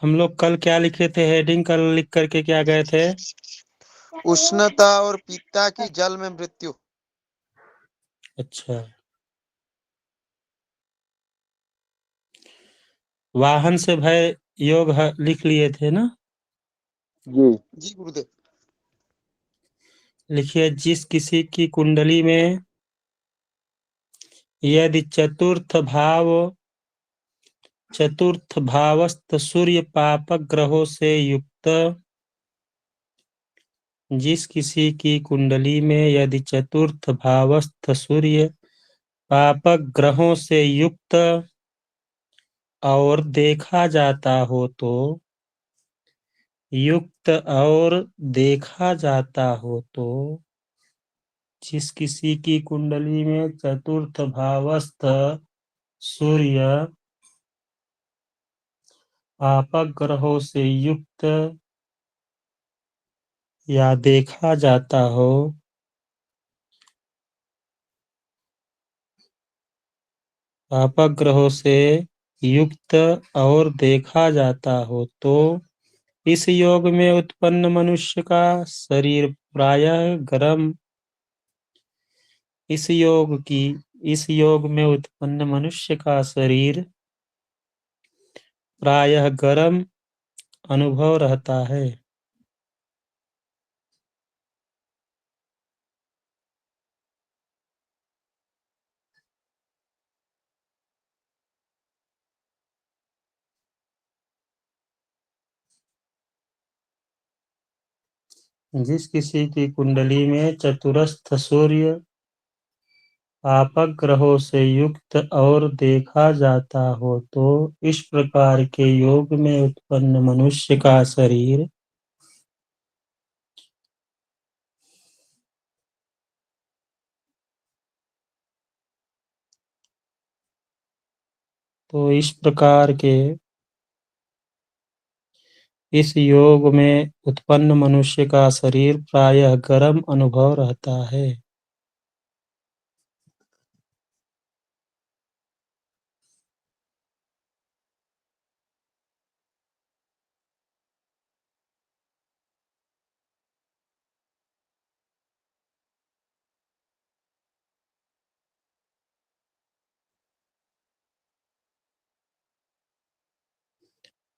हम लोग कल क्या लिखे थे? हेडिंग कल लिख करके क्या गए थे? उष्णता और पित्ता की जल में मृत्यु। अच्छा, वाहन से भय योग लिख लिए थे ना? जी गुरुदेव। लिखिए, जिस किसी की कुंडली में यदि चतुर्थ भावस्थ सूर्य पापक ग्रहों से युक्त, जिस किसी की कुंडली में यदि चतुर्थ भावस्थ सूर्य पापक ग्रहों से युक्त और देखा जाता हो तो जिस किसी की कुंडली में चतुर्थ भावस्थ सूर्य पापक ग्रहों से युक्त या देखा जाता हो, पापक ग्रहों से युक्त और देखा जाता हो तो इस योग में उत्पन्न मनुष्य का शरीर प्रायः गर्म इस योग में उत्पन्न मनुष्य का शरीर प्रायः गर्म अनुभव रहता है। जिस किसी की कुंडली में चतुरस्थ सूर्य पापक ग्रहों से युक्त और देखा जाता हो तो इस प्रकार के योग में उत्पन्न मनुष्य का शरीर इस योग में उत्पन्न मनुष्य का शरीर प्रायः गर्म अनुभव रहता है।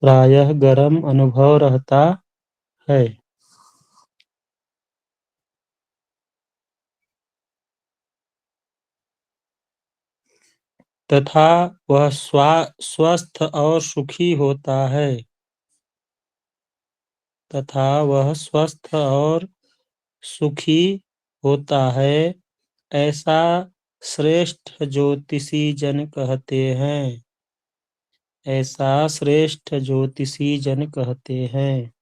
प्रायः गर्म अनुभव रहता है। तथा वह स्वस्थ और सुखी होता है। तथा वह स्वस्थ और सुखी होता है, ऐसा श्रेष्ठ ज्योतिषी जन कहते हैं। ऐसा श्रेष्ठ ज्योतिषी जन कहते हैं।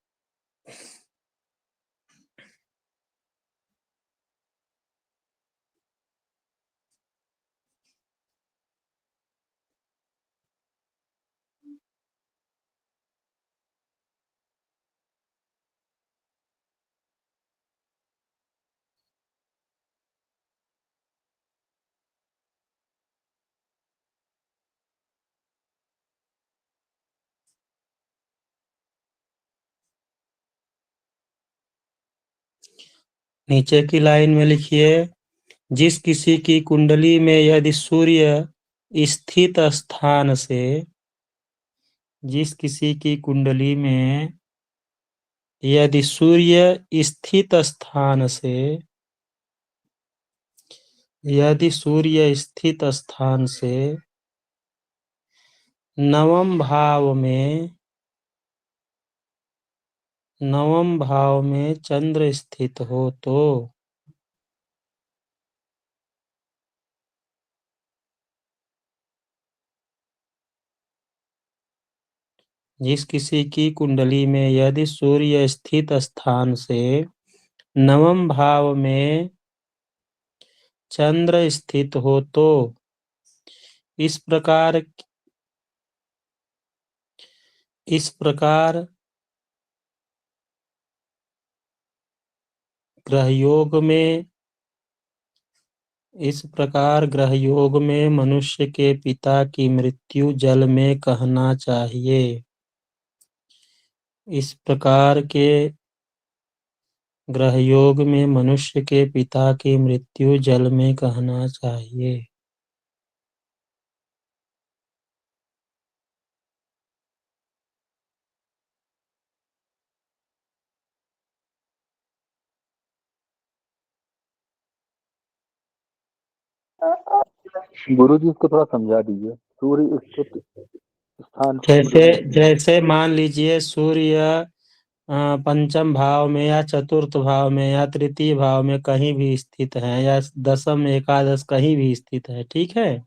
नीचे की लाइन में लिखिए, जिस किसी की कुंडली में यदि सूर्य स्थित स्थान से जिस किसी की कुंडली में यदि सूर्य स्थित स्थान से यदि सूर्य स्थित स्थान से नवम भाव में चंद्र स्थित हो तो जिस किसी की कुंडली में यदि सूर्य स्थित स्थान से नवम भाव में चंद्र स्थित हो तो इस प्रकार ग्रह योग में मनुष्य के पिता की मृत्यु जल में कहना चाहिए। इस प्रकार के ग्रहयोग में मनुष्य के पिता की मृत्यु जल में कहना चाहिए। गुरु जी इसको थोड़ा समझा दीजिए। सूर्य स्थित स्थान जैसे कुंडली में। जैसे मान लीजिए सूर्य पंचम भाव में या चतुर्थ भाव में या तृतीय भाव में कहीं भी स्थित है या दशम एकादश कहीं भी स्थित है, ठीक है।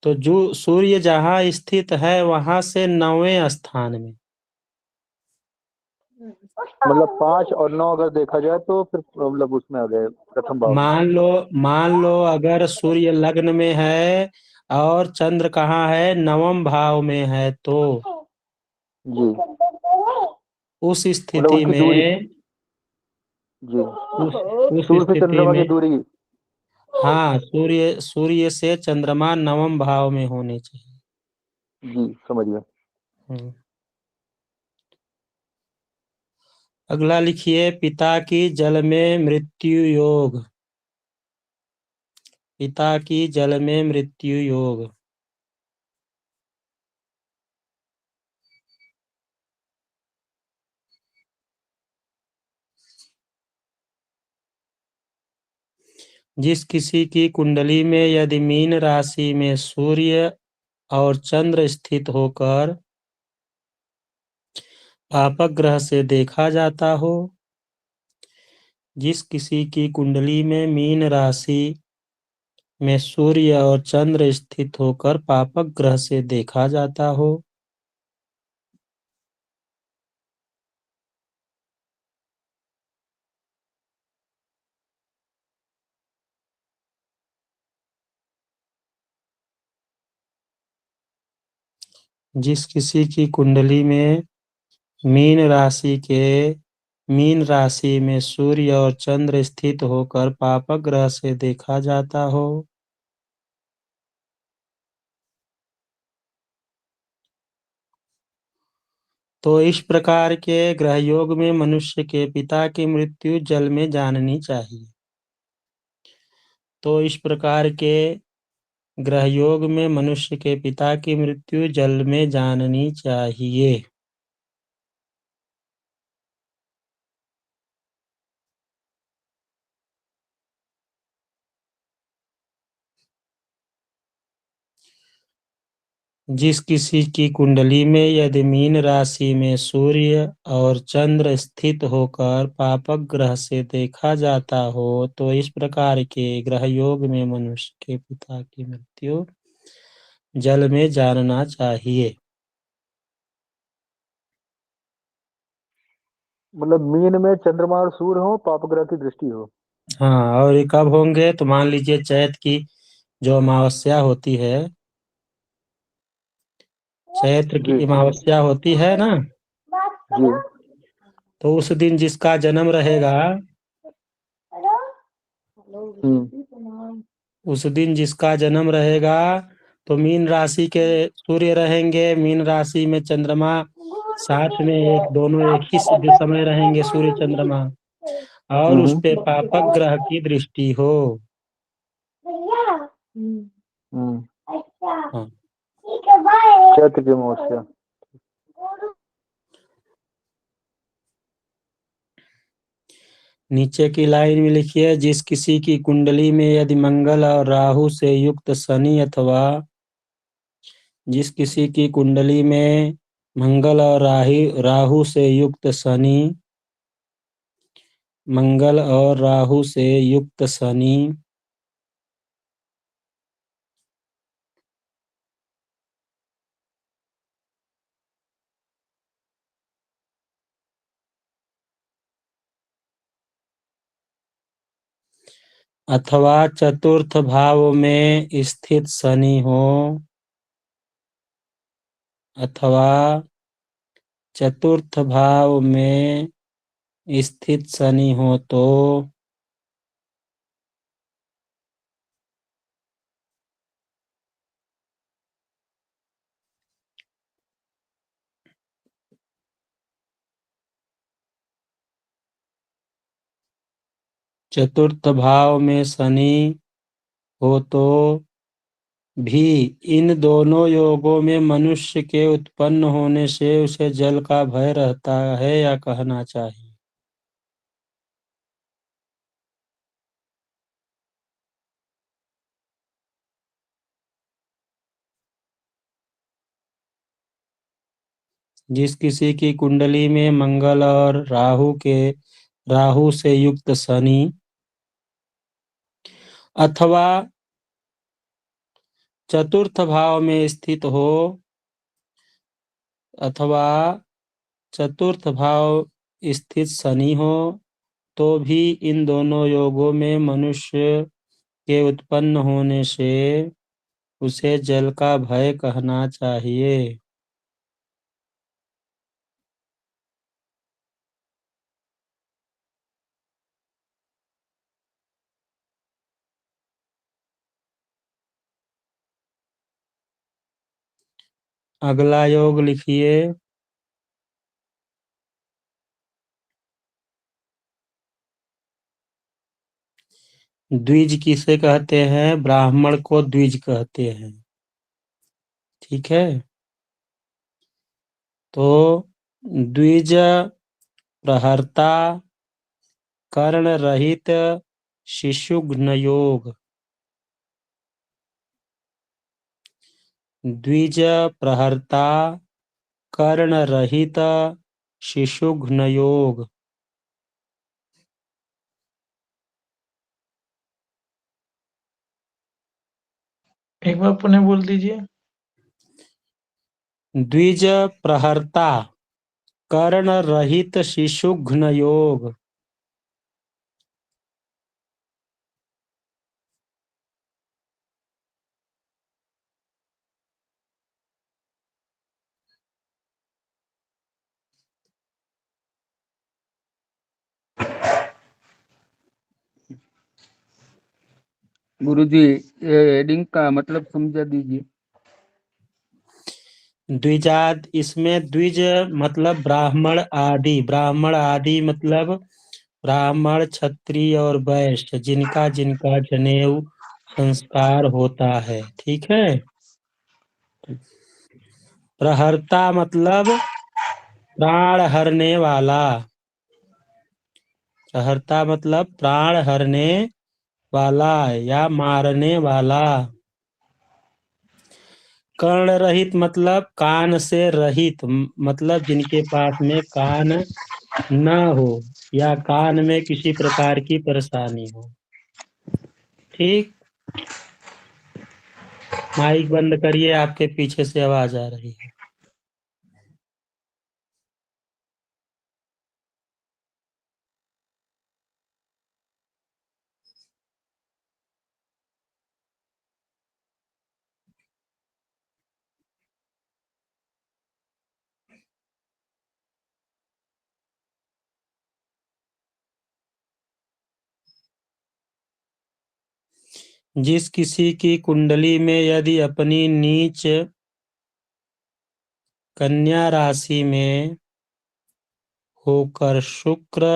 तो जो सूर्य जहाँ स्थित है वहां से 9वें स्थान में, मतलब 5 और 9 अगर देखा जाए तो फिर मतलब उसमें आ गए प्रथम भाव में। मान लो अगर सूर्य लग्न में है और चंद्र कहाँ है, 9वें भाव में है, तो जी उस मतलब स्थिति उनकी दूरी। में जी उस सूर्य से स्थिति चंद्रमा में की दूरी। हाँ, सूर्य से चंद्रमा 9वें भाव में होने चाहिए। जी समझ गया। हम्म। अगला लिखिए, पिता की जल में मृत्यु योग। पिता की जल में मृत्यु योग। जिस किसी की कुंडली में यदि मीन राशि में सूर्य और चंद्र स्थित होकर पापक ग्रह से देखा जाता हो, जिस किसी की कुंडली में मीन राशि में सूर्य और चंद्र स्थित होकर पापक ग्रह से देखा जाता हो, जिस किसी की कुंडली में मीन राशि के मीन राशि में सूर्य और चंद्र स्थित होकर पापक ग्रह से देखा जाता हो, तो इस प्रकार के ग्रह योग में मनुष्य के पिता की मृत्यु जल में जाननी चाहिए। तो इस प्रकार के ग्रह योग में मनुष्य के पिता की मृत्यु जल में जाननी चाहिए। जिस किसी की कुंडली में यदि मीन राशि में सूर्य और चंद्र स्थित होकर पापक ग्रह से देखा जाता हो, तो इस प्रकार के ग्रह योग में मनुष्य के पिता की मृत्यु जल में जानना चाहिए। मतलब मीन में चंद्रमा और सूर्य हो, पाप ग्रह की दृष्टि हो। हाँ, और ये कब होंगे, तो मान लीजिए चैत की जो अमावस्या होती है, चैत्र की जी अमावस्या होती है ना, जी। तो उस दिन जिसका जन्म रहेगा, उस दिन जिसका जन्म रहेगा, तो मीन राशि के सूर्य रहेंगे, मीन राशि में चंद्रमा साथ में, दोनों एक ही समय रहेंगे सूर्य चंद्रमा, और उस पे पापक ग्रह की दृष्टि हो। हाँ। चैत्र की अमावस्या। नीचे की लाइन में लिखिए, जिस किसी की कुंडली में यदि मंगल और राहु से युक्त शनि अथवा जिस किसी की कुंडली में मंगल और राहु से युक्त शनि, मंगल और राहु से युक्त शनि अथवा चतुर्थ भाव में स्थित शनि हो, अथवा चतुर्थ भाव में स्थित शनि हो, तो चतुर्थ भाव में शनि हो तो भी इन दोनों योगों में मनुष्य के उत्पन्न होने से उसे जल का भय रहता है या कहना चाहिए? जिस किसी की कुंडली में मंगल और राहु से युक्त शनि अथवा चतुर्थ भाव में स्थित हो अथवा चतुर्थ भाव स्थित शनि हो तो भी इन दोनों योगों में मनुष्य के उत्पन्न होने से उसे जल का भय कहना चाहिए। अगला योग लिखिए। द्विज किसे कहते हैं? ब्राह्मण को द्विज कहते हैं। ठीक है, तो द्विज प्रहर्ता कर्ण रहित शिशुघ्न योग। द्विज प्रहर्ता कर्ण रहित शिशुघ्न योग। एक बार पुनः बोल दीजिए। द्विज प्रहर्ता कर्ण रहित शिशुघ्न योग। गुरुजी ये हेडिंग का मतलब समझा दीजिए। द्विजाद, इसमें द्विज मतलब ब्राह्मण आदि। ब्राह्मण आदि मतलब ब्राह्मण, क्षत्रिय और वैश्य, जिनका जिनका जनेऊ संस्कार होता है। ठीक है। प्रहर्ता मतलब प्राण हरने वाला। प्रहर्ता मतलब प्राण हरने वाला या मारने वाला। कर्ण रहित मतलब कान से रहित, मतलब जिनके पास में कान न हो या कान में किसी प्रकार की परेशानी हो। ठीक, माइक बंद करिए, आपके पीछे से आवाज आ रही है। जिस किसी की कुंडली में यदि अपनी नीच कन्या राशि में होकर शुक्र,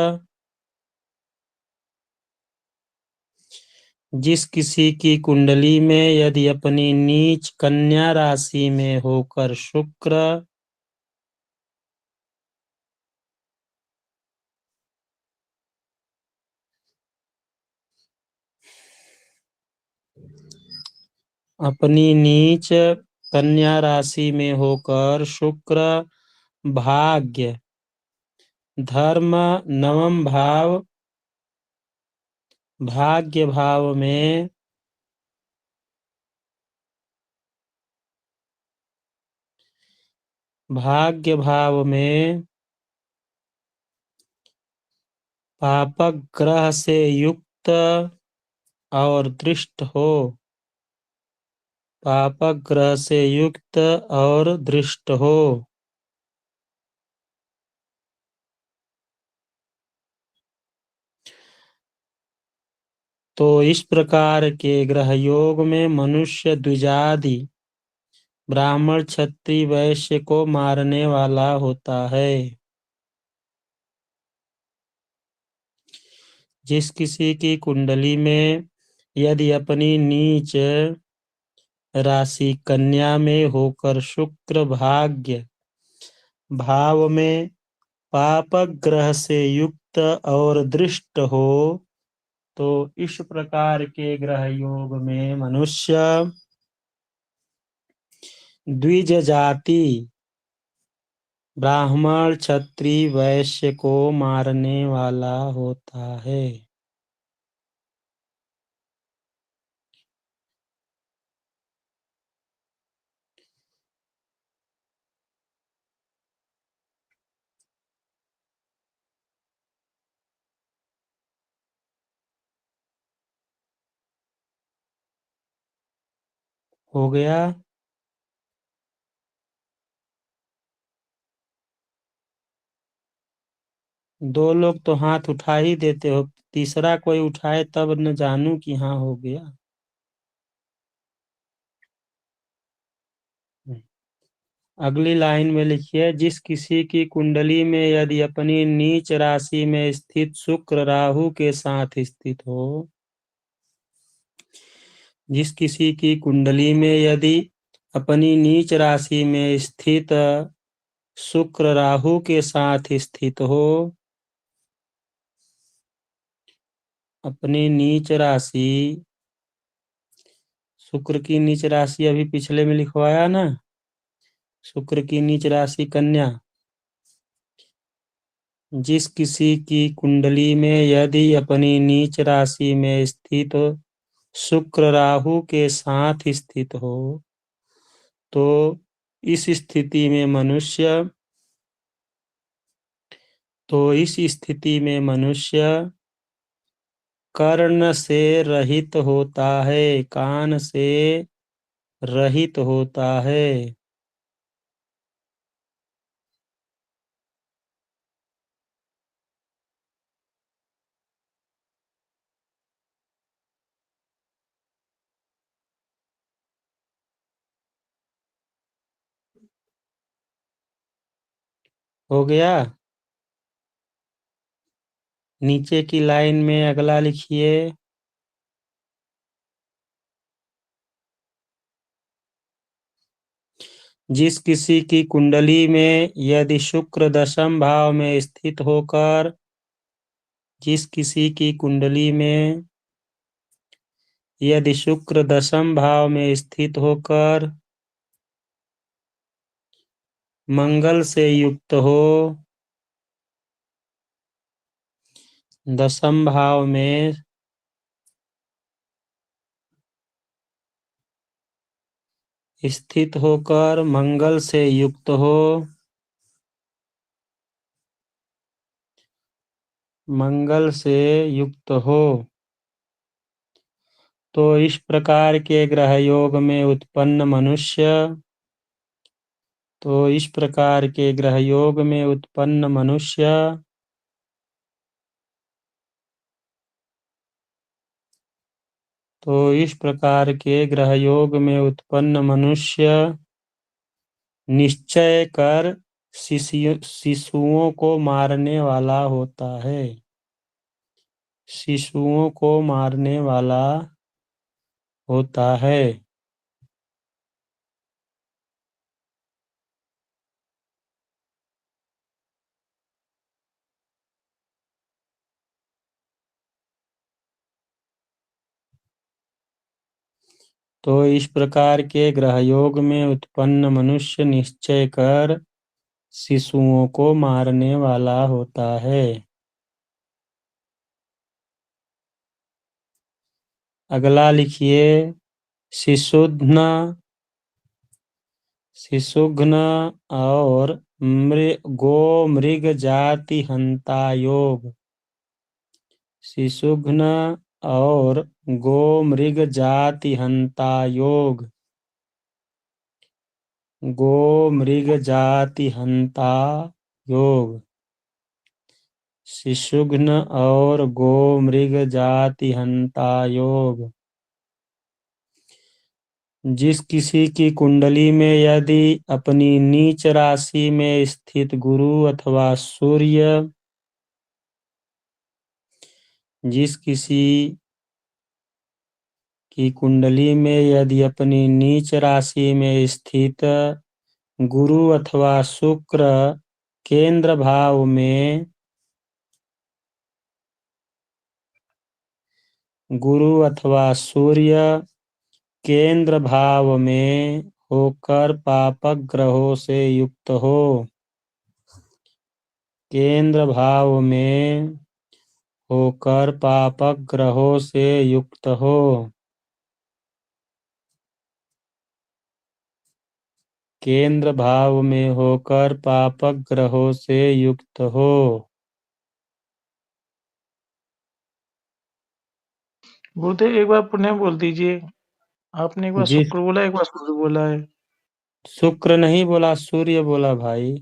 जिस किसी की कुंडली में यदि अपनी नीच कन्या राशि में होकर शुक्र अपनी नीच कन्या राशि में होकर शुक्र भाग्य, धर्म, नवम भाव, भाग्य भाव में पापक ग्रह से युक्त और दृष्ट हो। पापक ग्रह से युक्त और दृष्ट हो तो इस प्रकार के ग्रह योग में मनुष्य द्विजादि ब्राह्मण, क्षत्रिय, वैश्य को मारने वाला होता है। जिस किसी की कुंडली में यदि अपनी नीच राशि कन्या में होकर शुक्र भाग्य भाव में पाप ग्रह से युक्त और दृष्ट हो, तो इस प्रकार के ग्रह योग में मनुष्य द्विज जाति ब्राह्मण क्षत्रिय वैश्य को मारने वाला होता है। हो गया? दो लोग तो हाथ उठा ही देते हो, तीसरा कोई उठाए तब न जानू कि हाँ हो गया। अगली लाइन में लिखिए, जिस किसी की कुंडली में यदि अपनी नीच राशि में स्थित शुक्र राहु के साथ स्थित हो, जिस किसी की कुंडली में यदि अपनी नीच राशि में स्थित शुक्र राहु के साथ स्थित हो, अपनी नीच राशि, शुक्र की नीच राशि अभी पिछले में लिखवाया ना, शुक्र की नीच राशि कन्या, जिस किसी की कुंडली में यदि अपनी नीच राशि में स्थित शुक्र राहु के साथ स्थित हो, तो इस स्थिति में मनुष्य कर्ण से रहित होता है, कान से रहित होता है। हो गया? नीचे की लाइन में अगला लिखिए, जिस किसी की कुंडली में यदि शुक्र दशम भाव में स्थित होकर, जिस किसी की कुंडली में यदि शुक्र दशम भाव में स्थित होकर मंगल से युक्त हो, दशम भाव में स्थित होकर मंगल से युक्त हो, मंगल से युक्त हो, तो इस प्रकार के ग्रह योग में उत्पन्न मनुष्य, तो इस प्रकार के ग्रह योग में उत्पन्न मनुष्य तो इस प्रकार के ग्रह योग में उत्पन्न मनुष्य निश्चय कर शिशुओं को मारने वाला होता है, शिशुओं को मारने वाला होता है। तो इस प्रकार के ग्रह योग में उत्पन्न मनुष्य निश्चय कर शिशुओं को मारने वाला होता है। अगला लिखिए, शिशुघ्न और गो मृग जाति हंता योग, शिशुघ्न और गो मृग जाति हंता योग, गो मृग जाति हंता योग, शिशुघ्न और गो मृग जाति हंता योग। जिस किसी की कुंडली में यदि अपनी नीच राशि में स्थित गुरु अथवा सूर्य जिस किसी की कुंडली में यदि अपनी नीच राशि में स्थित गुरु अथवा शुक्र केंद्र भाव में गुरु अथवा सूर्य केंद्र भाव में होकर पापक ग्रहों से युक्त हो, केंद्र भाव में होकर पापक ग्रहों से युक्त हो, केंद्र भाव में होकर पापक ग्रहों से युक्त हो। गुरुदेव एक बार पुनः बोल दीजिए। आपने एक बार जिस शुक्र बोला, एक बार सूर्य बोला है। शुक्र नहीं बोला, सूर्य बोला भाई।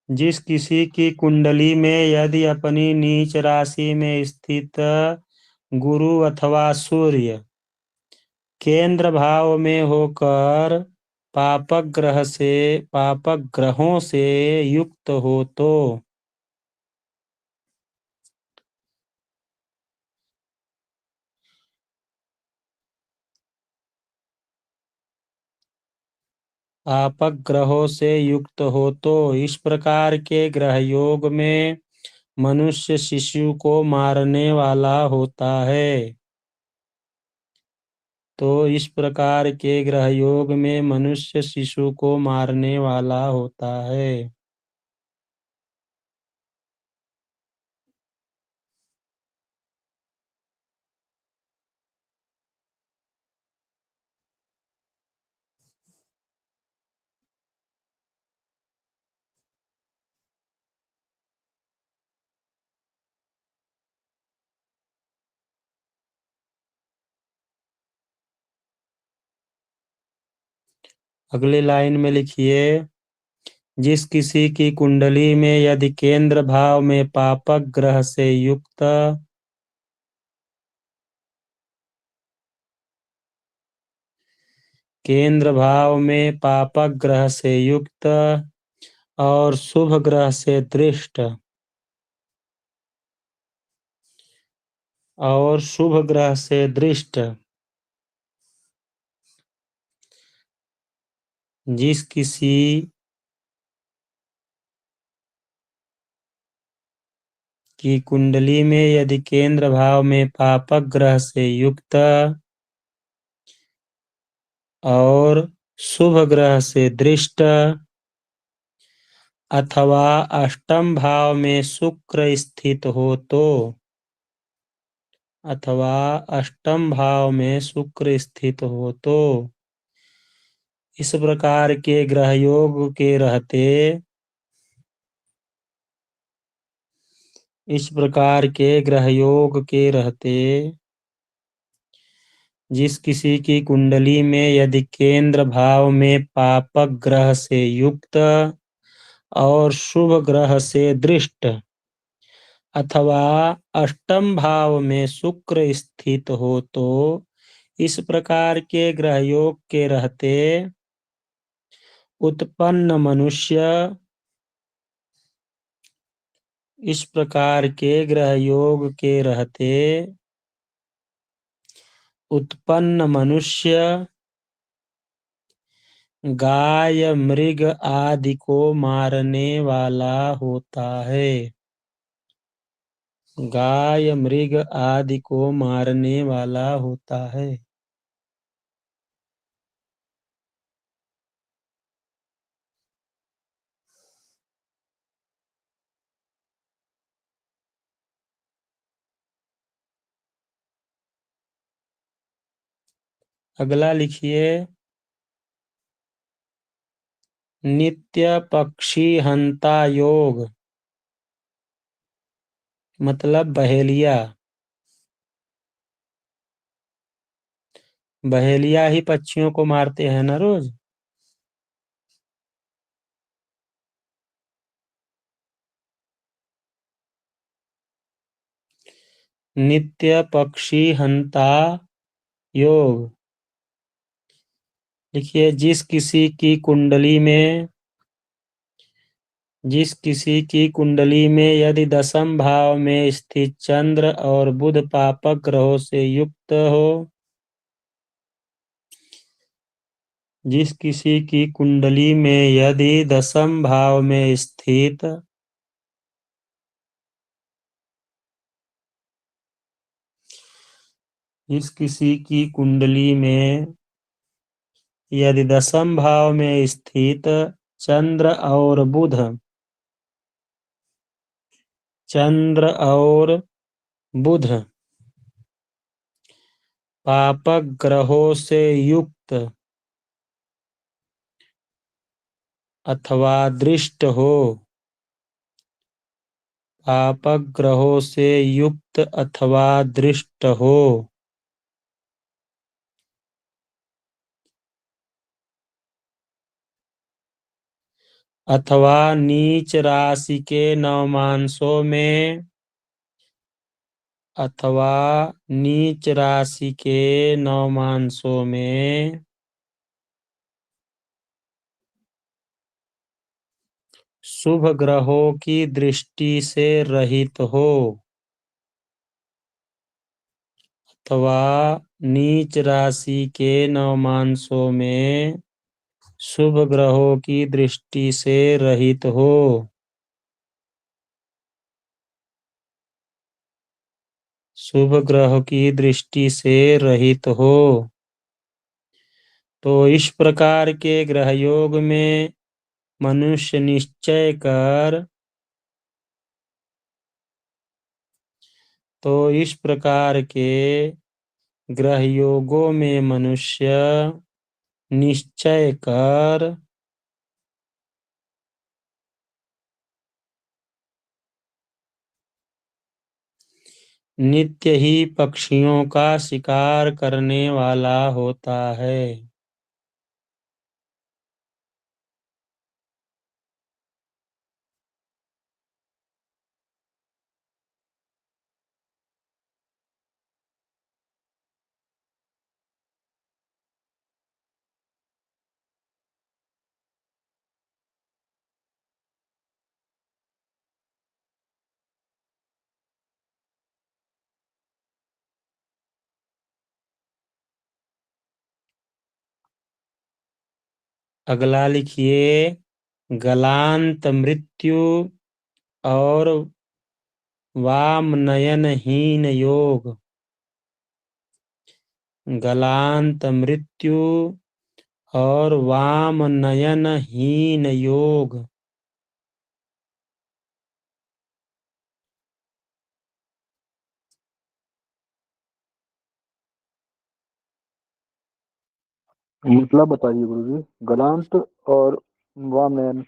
जिस किसी की कुंडली में यदि अपनी नीच राशि में स्थित गुरु अथवा सूर्य केंद्र भाव में होकर पापक ग्रहों से युक्त हो तो पापक ग्रहों से युक्त हो तो इस प्रकार के ग्रह योग में मनुष्य शिशु को मारने वाला होता है। तो इस प्रकार के ग्रह योग में मनुष्य शिशु को मारने वाला होता है। अगली लाइन में लिखिए, जिस किसी की कुंडली में यदि केंद्र भाव में पापक ग्रह से युक्त केंद्र भाव में पापक ग्रह से युक्त और शुभ ग्रह से दृष्ट और शुभ ग्रह से दृष्ट जिस किसी की कुंडली में यदि केंद्र भाव में पापक ग्रह से युक्त और शुभ ग्रह से दृष्ट अथवा अष्टम भाव में शुक्र स्थित हो तो अथवा अष्टम भाव में शुक्र स्थित हो तो इस प्रकार के ग्रह योग के रहते इस प्रकार के ग्रह योग के रहते जिस किसी की कुंडली में यदि केंद्र भाव में पापक ग्रह से युक्त और शुभ ग्रह से दृष्ट अथवा अष्टम भाव में शुक्र स्थित हो तो इस प्रकार के ग्रह योग के रहते उत्पन्न मनुष्य इस प्रकार के ग्रह योग के रहते उत्पन्न मनुष्य गाय मृग आदि को मारने वाला होता है। गाय मृग आदि को मारने वाला होता है। अगला लिखिए, नित्य पक्षी हंता योग मतलब बहेलिया ही पक्षियों को मारते हैं ना रोज। नित्य पक्षी हंता योग देखिए, जिस किसी की कुंडली में जिस किसी की कुंडली में यदि दशम भाव में स्थित चंद्र और बुध पापक ग्रहों से युक्त हो, जिस किसी की कुंडली में यदि दशम भाव में स्थित जिस किसी की कुंडली में यदि दशम भाव में स्थित चंद्र और बुध पापक ग्रहों से युक्त अथवा दृष्ट हो, पापक ग्रहों से युक्त अथवा दृष्ट हो, अथवा नीच राशि के नवमांशों में, अथवा नीच राशि के नवमांशों में शुभ ग्रहों की दृष्टि से रहित हो, अथवा नीच राशि के नवमांशों में शुभ ग्रहों की दृष्टि से रहित हो, शुभ ग्रह की दृष्टि से रहित हो। तो इस प्रकार के ग्रह योग में मनुष्य निश्चय कर, तो इस प्रकार के ग्रह योगों में मनुष्य निश्चय कर नित्य ही पक्षियों का शिकार करने वाला होता है। अगला लिखिए, गलांत मृत्यु और वामनयनहीन योग। गलांत मृत्यु और वामनयनहीन योग। मतलब बताइए गुरुजी। गलांत और वामनयन।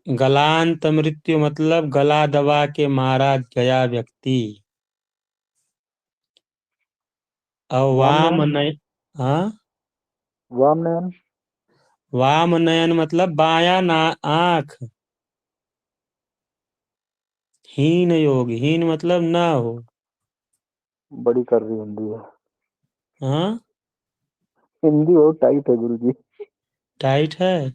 गलांत मृत्यु मतलब गला दबा के मारा गया व्यक्ति, और वामनयन। हाँ, वामनयन। वामनयन मतलब बायां आंख। हीन योग, हीन मतलब न हो। बड़ी कर रही हिंदी है। हाँ, हिंदी बहुत टाइट है गुरुजी। टाइट है।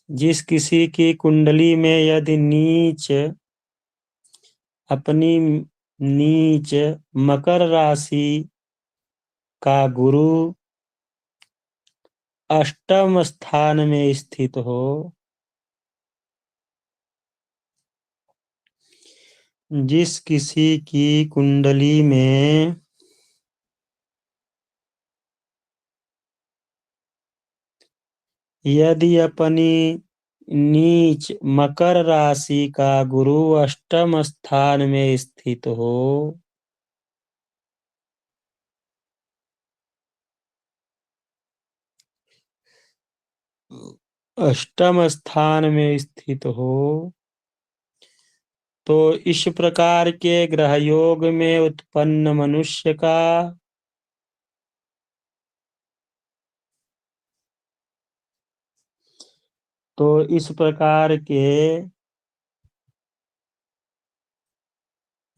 जिस किसी की कुंडली में यदि अपनी नीच मकर राशि का गुरु अष्टम स्थान में स्थित हो, जिस किसी की कुंडली में यदि अपनी नीच मकर राशि का गुरु अष्टम स्थान में स्थित हो, अष्टम स्थान में स्थित हो, तो इस प्रकार के ग्रह योग में उत्पन्न मनुष्य का तो इस प्रकार के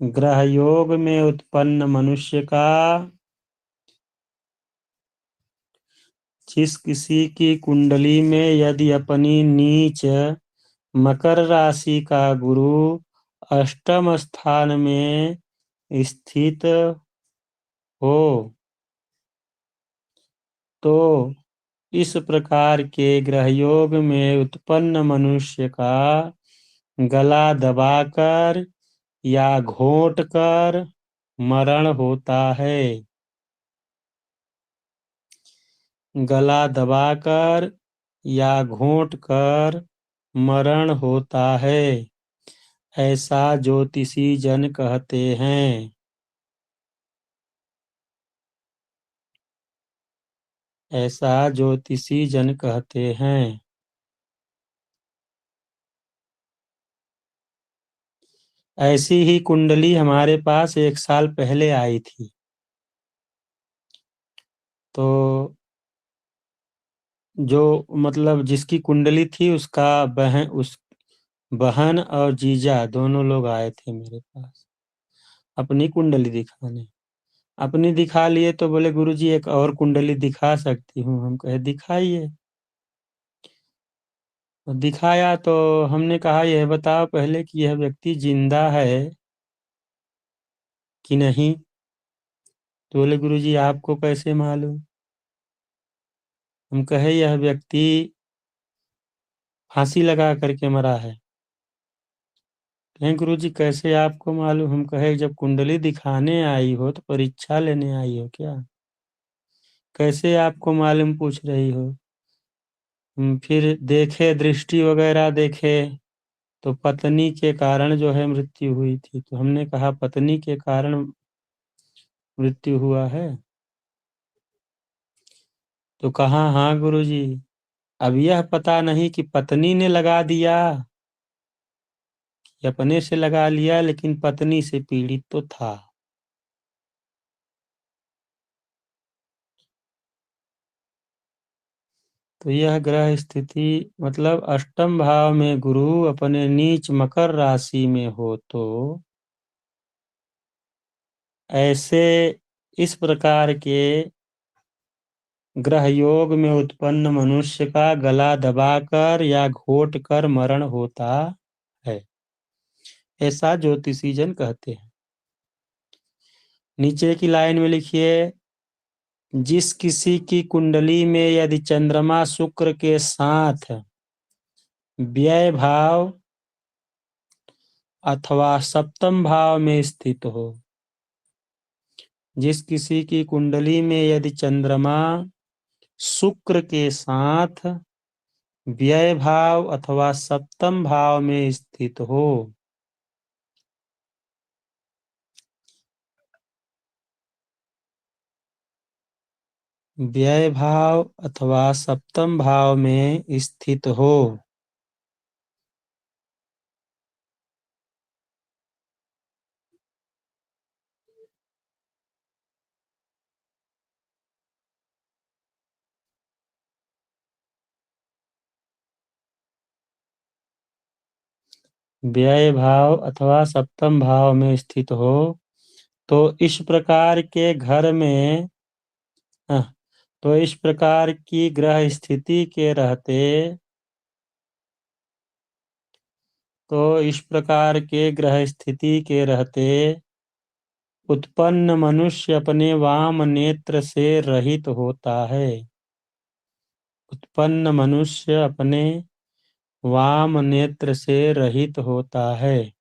ग्रह योग में उत्पन्न मनुष्य का जिस किसी की कुंडली में यदि अपनी नीच मकर राशि का गुरु अष्टम स्थान में स्थित हो तो इस प्रकार के ग्रह योग में उत्पन्न मनुष्य का गला दबाकर या घोंट कर मरण होता है। गला दबाकर या घोंट कर मरण होता है, ऐसा ज्योतिषी जन कहते हैं। ऐसा ज्योतिषी जन कहते हैं। ऐसी ही कुंडली हमारे पास 1 साल पहले आई थी। तो जो मतलब जिसकी कुंडली थी उसका उस बहन और जीजा दोनों लोग आए थे मेरे पास अपनी कुंडली दिखाने। अपनी दिखा लिए तो बोले गुरुजी एक और कुंडली दिखा सकती हूँ। हम कहे दिखाइए। तो दिखाया तो हमने कहा यह बताओ पहले कि यह व्यक्ति जिंदा है कि नहीं। तो बोले गुरुजी आपको कैसे मालूम। हम कहे यह व्यक्ति फांसी लगा करके मरा है। कहें गुरुजी कैसे आपको मालूम। हम कहे जब कुंडली दिखाने आई हो तो परीक्षा लेने आई हो क्या, कैसे आपको मालूम पूछ रही हो। फिर देखे दृष्टि वगैरह देखे तो पत्नी के कारण जो है मृत्यु हुई थी। तो हमने कहा पत्नी के कारण मृत्यु हुआ है। तो कहा हाँ गुरुजी। अब यह पता नहीं कि पत्नी ने लगा दिया कि अपने से लगा लिया, लेकिन पत्नी से पीड़ित तो था। तो यह ग्रह स्थिति मतलब अष्टम भाव में गुरु अपने नीच मकर राशि में हो तो ऐसे इस प्रकार के ग्रह योग में उत्पन्न मनुष्य का गला दबाकर या घोट कर मरण होता है, ऐसा ज्योतिषी जन कहते हैं। नीचे की लाइन में लिखिए जिस किसी की कुंडली में यदि चंद्रमा शुक्र के साथ व्यय भाव अथवा सप्तम भाव में स्थित हो। जिस किसी की कुंडली में यदि चंद्रमा शुक्र के साथ व्यय भाव अथवा सप्तम भाव में स्थित हो व्यय भाव अथवा सप्तम भाव में स्थित हो व्यय भाव अथवा सप्तम भाव में स्थित हो तो इस प्रकार के घर में तो इस प्रकार की ग्रह स्थिति के रहते उत्पन्न मनुष्य अपने वाम नेत्र से रहित होता है। उत्पन्न मनुष्य अपने वाम नेत्र से रहित होता है।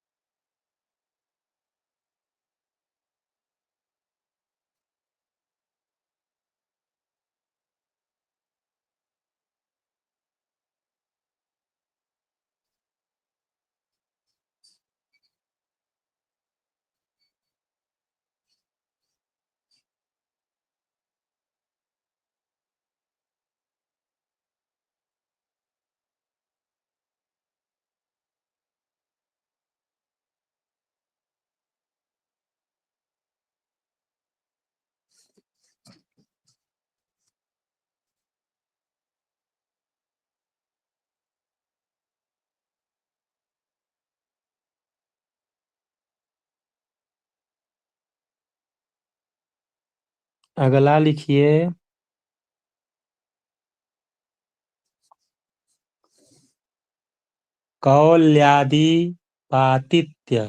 अगला लिखिए कौल्यादि पातित्य,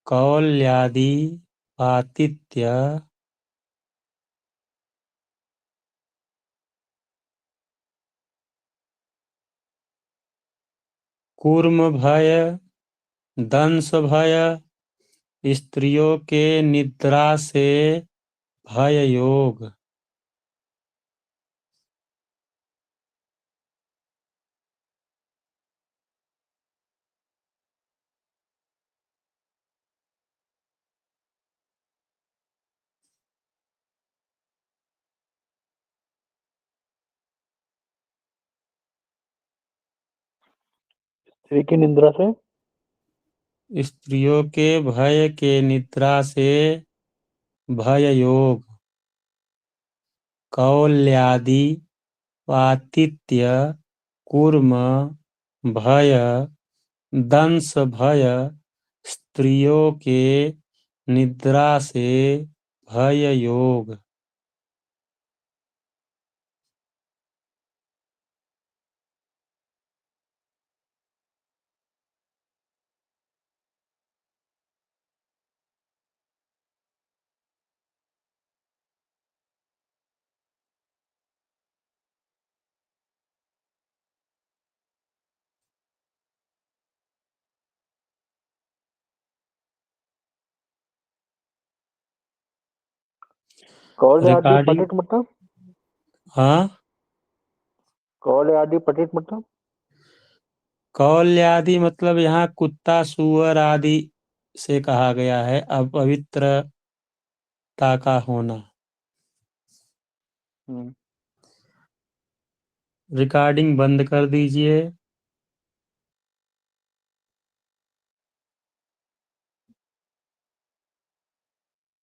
कौल्यादि पातित्य कूर्म भय, दंश भय, स्त्रियों के निद्रा से भय योग। स्त्री की निद्रा से, स्त्रियों के भय के निद्रा से भय योग। कौल्यादि पातित्य कूर्म भय दंश भय, स्त्रियों के निद्रा से भय योग। कौल आदि रिकॉर्डिंग, पटित मतलब, हाँ, कौल आदि पटित मतलब, कौल्यादि मतलब यहाँ कुत्ता सूअर आदि से कहा गया है अपवित्रता का होना। रिकॉर्डिंग बंद कर दीजिए।